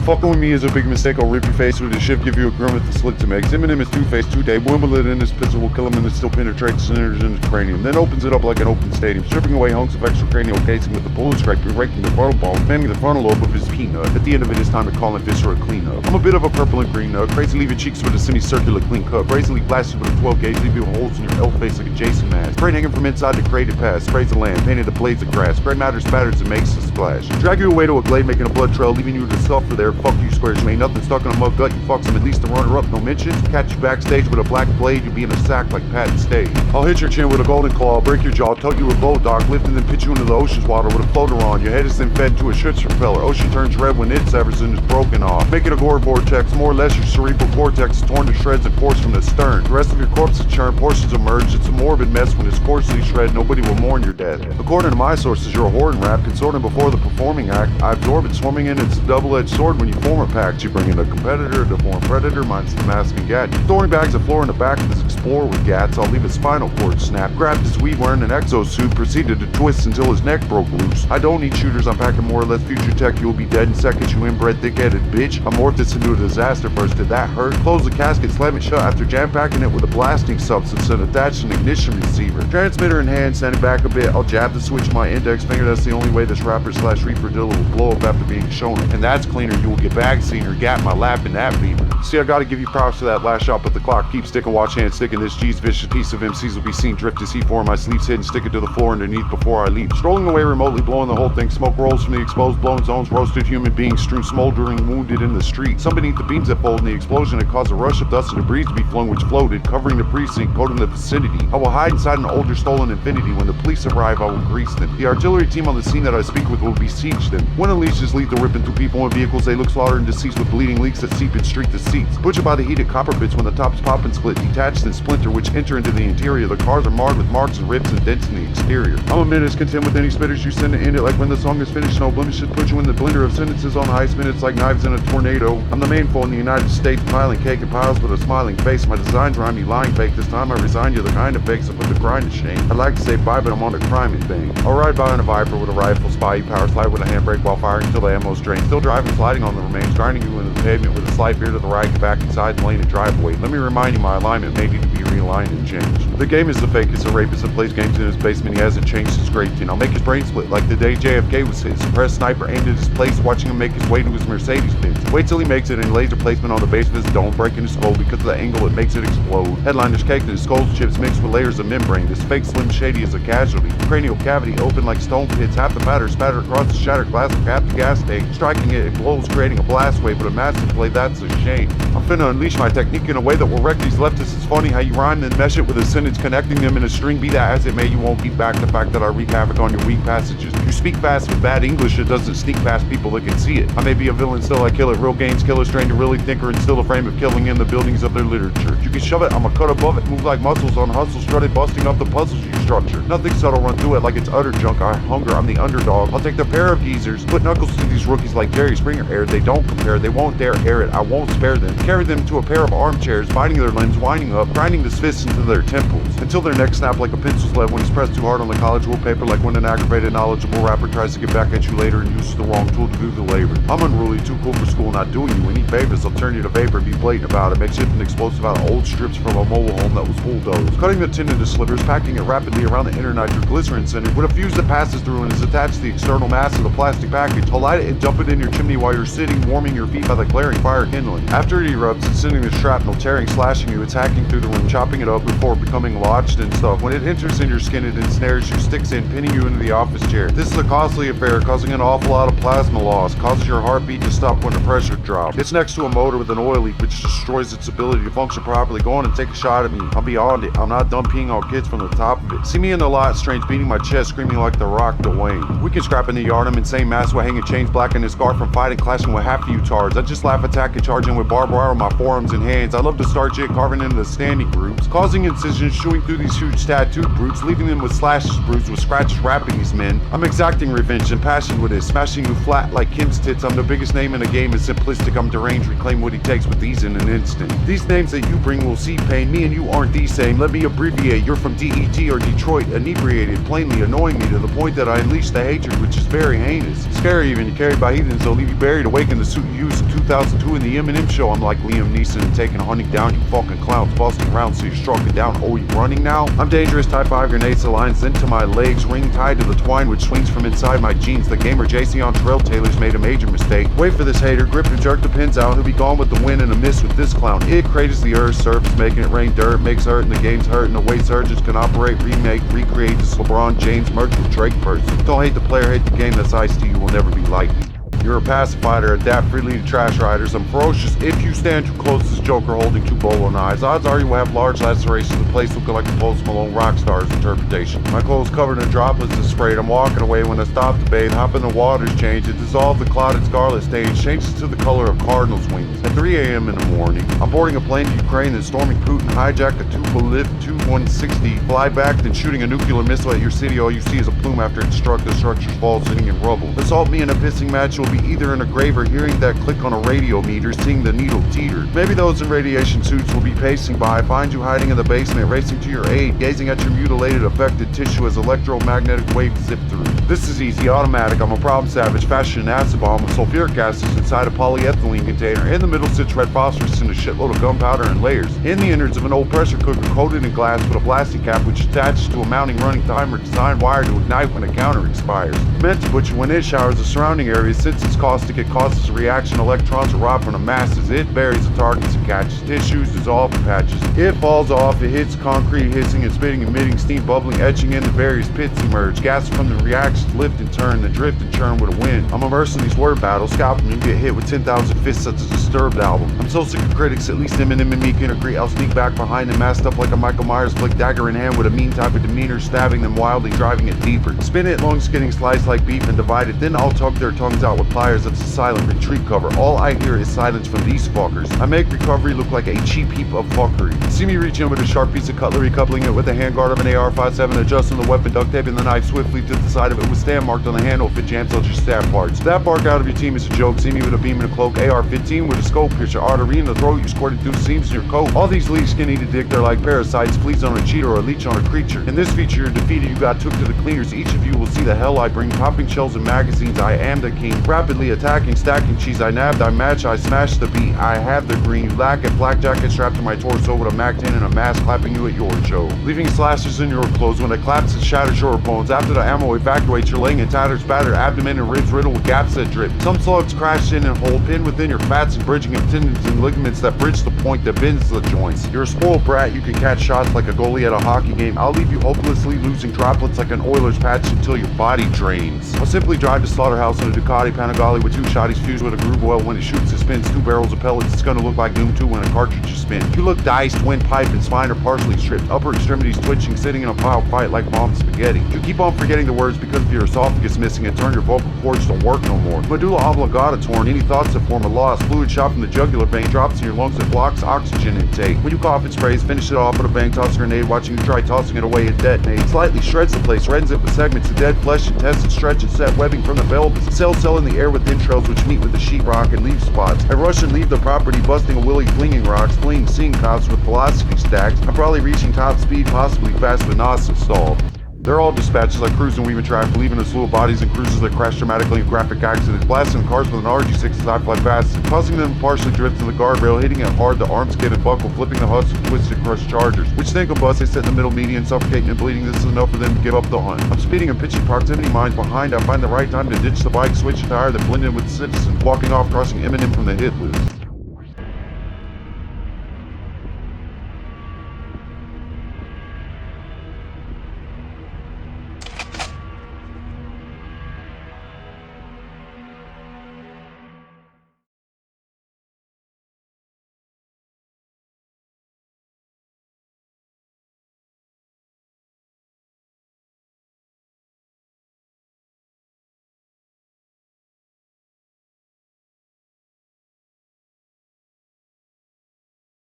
Fucking with me is a big mistake. I'll rip your face with a shift, give you a grin with the slit to make. Eminem is two-faced, two-day. Wimbledon in his pistol will kill him and then still penetrates centers in his cranium. Then opens it up like an open stadium, stripping away hunks of extracranial casing with the bullet scraper, raking the frontal bone, fanning the frontal lobe of his peanut. At the end of it, it's time to call in viscera cleanup. I'm a bit of a purple and green nut, crazy leave your cheeks with a semicircular clean cut, brazenly blasted with a 12 gauge, leave you holes in your elf face like a Jason mask. Brain hanging from inside the created past, sprays the land, painted the blades of grass, gray matter spatters and makes a splash. Drag you away to a glade, making a blood trail, leaving you to suffer there. Fuck you squares, you ain't nothing stuck in a mud gut, you fuck some at least a runner-up, no mentions. Catch you backstage with a black blade, you be in a sack like Pat and Stage. I'll hit your chin with a golden claw, break your jaw, tug you with blow dock, lift and then pitch you into the ocean's water with a floater on. Your head is then fed to a shit's propeller. Ocean turns red when it severs and is broken off. Make it a gore vortex, more or less your cerebral cortex is torn to shreds and forced from the stern. The rest of your corpse is churned, portions emerge. It's a morbid mess when it's coarsely shred, nobody will mourn your death. According to my sources, you're a whore in rap, consorting before the performing act. I absorb it, swarming in, it's a double-edged sword when you form a pact. You bring in a competitor, a deformed predator, mine's the mask and gat. Throwing bags of floor in the back of this explorer with gats, I'll leave his spinal cord snap. Grabbed his weed wearing an exosuit, proceeded to twist until his neck broke loose. I don't need shooters, I'm packing more or less future tech, you'll be dead in seconds, you inbred thick-headed bitch. I morphed this into a disaster first, did that hurt? Close the casket, slam it shut after jam-packing it with a blasting substance and attached an ignition receiver. Transmitter in hand, send it back a bit, I'll jab the switch with my index finger, that's the only way this rapper slash reaper dealer will blow up after being shown it. And that's cleaner, you will get bag seen or gap my lap in that beamer. See, I gotta give you props to that last shot, but the clock keeps sticking, watch hand sticking. This G's vicious piece of MCs will be seen drift as he for my sleeves hidden, stick it to the floor underneath before I leave. Strolling away remotely, blowing the whole thing, smoke rolls from the exposed blown zones, roasted human beings strewn smoldering, wounded in the street. Some beneath the beams that fold in the explosion, it caused a rush of dust and debris to be flung which floated, covering the precinct, coating the vicinity. I will hide inside an older stolen infinity. When the police arrive, I will grease them. The artillery team on the scene that I speak with will besiege them. When unleashed, lethal ripping through people and vehicles, they look slaughtered and deceased with bleeding leaks that seep and streak the seats. Butchered by the heated copper bits when the tops pop and split, detached and splinter which enter into the interior. The cars are marred with marks and rips and dents in the exterior. I'm a menace, content with any spitters you send to end it like when the song is finished. No blemishes, put you in the blender of sentences on ice minutes like knives in a tornado. I'm the main foe in the United States, piling cake and piles with a smiling face. My designs rhyme me lying fake. This time I resign you the kind of fakes that put the grind to shame. I'd like to say bye, but I'm on the crime and thing. I'll ride by on a Viper with a rifle, spy you, power slide with a handbrake while firing until the ammo's drained. Still driving, sliding on the remains, grinding you into the pavement with a slight veer to the right, get back inside the lane and driveway. Let me remind you, my alignment may need to be realigned and changed. The game is the fake, it's a rapist that plays games in his basement. He hasn't changed his grade 10. I'll make his brain split like the day JFK was hit. Suppressed sniper aimed at his place, watching him make his way to his Mercedes Benz. Wait till he makes it in laser placement on the base of his dome, breaking his skull because of the angle it makes it explode. Headliner's caked in his skull's chips mixed with layers of membrane. This fake Slim Shady is a casualty. Cranial cavity open like stone pits, half the batter spattered across the shattered glass of half the gas tank. Striking it, it glows, creating a blast wave, but a massive play, that's a shame. I'm finna unleash my technique in a way that will wreck these leftists. It's funny how you rhyme and mesh it with a sentence connecting them in a string. Be that as it may, you won't beat back the fact that I wreak havoc on your weak passages. You speak fast with bad English, it doesn't sneak past people that can see it. I may be a villain, still I kill it. Real games, killer strain to really think or instill a frame of killing in the buildings of their literature. You can shove it, I'ma cut above it, move like muscles on hustle, strutted, busting up the puzzles you structure. Nothing subtle, run through it like it's utter junk. I hunger, I'm the underdog. I'll take the pair of geezers, put knuckles to these rookies like Jerry Springer aired. They don't compare, they won't dare air it. I won't spare them. Carry them to a pair of armchairs, biting their limbs, winding up, grinding his fists into their temples, until their necks snap like a pencil sled when it's pressed too hard on the college wallpaper, like when an aggravated, knowledgeable rapper tries to get back at you later and uses the wrong tool to do the labor. I'm unruly, too cool for school, not doing you any favors. I'll turn you to vapor, be blatant about it, make shift and explosive out of old strips from a mobile home that was bulldozed. Cutting the tin into slivers, packing it rapidly around the inner nitroglycerin center with a fuse that passes through and is attached to the external mass of the plastic package. I'll light it and dump it in your chimney while you're sitting, warming your feet by the glaring fire kindling. After it erupts, it's sending the shrapnel, tearing, slashing you, it's hacking through the room, chopping it up before becoming lodged and stuff. When it enters in your skin, it ensnares you, sticks in, pinning you into the office chair. This is a costly affair, causing an awful lot of plasma loss, causes your heartbeat to stop when the pressure drops. It's next to a motor with an oil leak, which destroys its ability to function properly. Go on and take a shot at me. I'm beyond it. I'm not done peeing on kids from the top of it. See me in the lot, strange, beating my chest, screaming like the Rock Dwayne. We can scrap in the yard, I'm insane, mass with hanging chains, blacking his scar from fighting, clashing with half of you tards. I just laugh, attack, and charge in with barbed wire on my forearms and hands. I love to start shit, carving into the standing groups, causing incisions, chewing through these huge tattooed brutes, leaving them with slashes, bruised with scratches, wrapping these men. I'm exacting revenge and passion with it, smashing you flat like Kim's tits. I'm the biggest name in the game, it's simplistic, I'm deranged, reclaim what he takes with these in an instant. These names that you bring will see pain, me and you aren't the same. Let me abbreviate, you're from DET or Detroit, inebriated, plainly annoying me to the point that I unleash the hatred, which is very heinous. Scary even, carried by heathens, they'll leave you buried away awake in the suit you used in 2002 in the Eminem show. I'm like Liam Neeson and taking a hunting down you fucking clowns, busting around so you're struck it down. Oh, you running now? I'm dangerous, type 5 grenades to lines into my legs, ring tied to the twine which swings from inside my jeans. The gamer JC on Trail Taylor's made a major mistake. Wait for this hater, grip and jerk the pins out. He'll be gone with the wind and a miss with this clown. It craters the earth's surface, making it rain dirt, makes hurt and the game's hurt, and the way surgeons can operate, remake, recreate this LeBron James merged with Drake person. Don't hate the player, hate the game, that's Ice-T, you will never be like me. You're a pacifier, adapt freely to trash riders. I'm ferocious if you stand too close to this Joker holding two bolo knives. Odds are you will have large lacerations, the place looking like a Post Malone rock star's interpretation. My clothes covered in droplets of spray. I'm walking away when I stop to bathe, hop in the waters, change it, dissolve the clotted scarlet stains, changes to the color of cardinal's wings. At 3 a.m. in the morning, I'm boarding a plane to Ukraine, then storming Putin, hijack a Tupolev Tu-160, fly back, then shooting a nuclear missile at your city. All you see is a plume after it struck, the structure's fall sitting in rubble. Assault me in a pissing match, you'll be either in a grave or hearing that click on a radio meter, seeing the needle teeter. Maybe those in radiation suits will be pacing by, find you hiding in the basement, racing to your aid, gazing at your mutilated, affected tissue as electromagnetic waves zip through. This is easy, automatic, I'm a problem savage, fashion an acid bomb with sulfuric acids inside a polyethylene container. In the middle sits red phosphorus and a shitload of gunpowder in layers. In the innards of an old pressure cooker coated in glass with a blasting cap which attaches to a mounting running timer designed wire to ignite when a counter expires. Meant to put you when it showers the surrounding area. Since it's caustic, it causes a reaction. Electrons erupt from the masses. It buries the targets and catches. Tissues dissolve in patches. It falls off. It hits concrete, hissing and spitting, emitting steam, bubbling, etching into various pits emerge. Gas from the reactions lift and turn, then drift and churn with a wind. I'm immersed in these word battles. Scalp them, you get hit with 10,000 fists such as a Disturbed album. I'm so sick of critics, at least Eminem and me can agree. I'll sneak back behind them, masked up like a Michael Myers flick, dagger in hand with a mean type of demeanor, stabbing them wildly, driving it deeper. Spin it long, skinning, sliced like beef and divide it. Then I'll tug their tongues out with pliers. That's a silent retreat cover. All I hear is silence from these fuckers. I make recovery look like a cheap heap of fuckery. See me reach in with a sharp piece of cutlery, coupling it with the handguard of an AR-57, adjusting the weapon, duct taping the knife swiftly to the side of it with stamp marked on the handle. If it jams, I'll just stab parts. That bark out of your team is a joke. See me with a beam and a cloak, AR-15 with a scope, pierce your artery in the throat, you squirted through seams in your coat. All these leaks can eat a dick, they're like parasites, fleas on a cheater or a leech on a creature. In this feature, you're defeated, you got took to the cleaners. Each of you will see the hell I bring, popping shells and magazines. I am the king, rapidly attacking, stacking cheese. I nabbed, I match, I smash the beat. I have the green, you lack it, black jacket strapped to my torso with a MAC-10 and a mask, clapping you at your show, leaving slashes in your clothes. When it claps, it shatters your bones. After the ammo evacuates, you're laying in tatters, battered abdomen and ribs riddled with gaps that drip. Some slugs crash in and hold, pinned within your fats and bridging of tendons and ligaments that bridge the point that bends the joints. You're a spoiled brat, you can catch shots like a goalie at a hockey game. I'll leave you hopelessly losing droplets like an Oilers patch until your body drains. I'll simply drive to Slaughterhouse in a Ducati Panigale with two shotties fused with a groove oil. When it shoots, it spins 2 barrels of pellets. It's gonna look like Doom 2 when a cartridge is spent. You look diced, windpipe and spine are partially stripped, upper extremities twitching, sitting in a pile fight like mom's spaghetti. You keep on forgetting the words because of your esophagus missing and turn your vocal cords don't work no more. Medulla oblongata torn, any thoughts that form a loss. Fluid shot from the jugular vein drops in your lungs that blocks oxygen intake. When you cough, it sprays, finish it off with a bang, toss a grenade, watching you try tossing it away, it detonates. Slightly shreds the place, reddens it with segments of dead flesh, and tests and stretch and set webbing from the pelvis. Cells cell in the air with entrails which meet with the sheetrock and leaf spots. I rush and leave the property, busting a willy, flinging rocks, fleeing seeing cops with velocity stacks. I'm probably reaching top speed, possibly fast, but not installed. They're all dispatches like cruise and weaving track, leaving a slew of bodies and cruisers that crash dramatically in graphic accidents, blasting cars with an RG6 as I fly fast, causing them to partially drift to the guardrail, hitting it hard, the arms get and buckle, flipping the husks and twisted crushed chargers, which think of us, they sit in the middle median, suffocating and bleeding. This is enough for them to give up the hunt. I'm speeding and pitching proximity mines behind. I find the right time to ditch the bike, switch a tire, then blend in with the citizens, walking off, crossing Eminem from the hit list.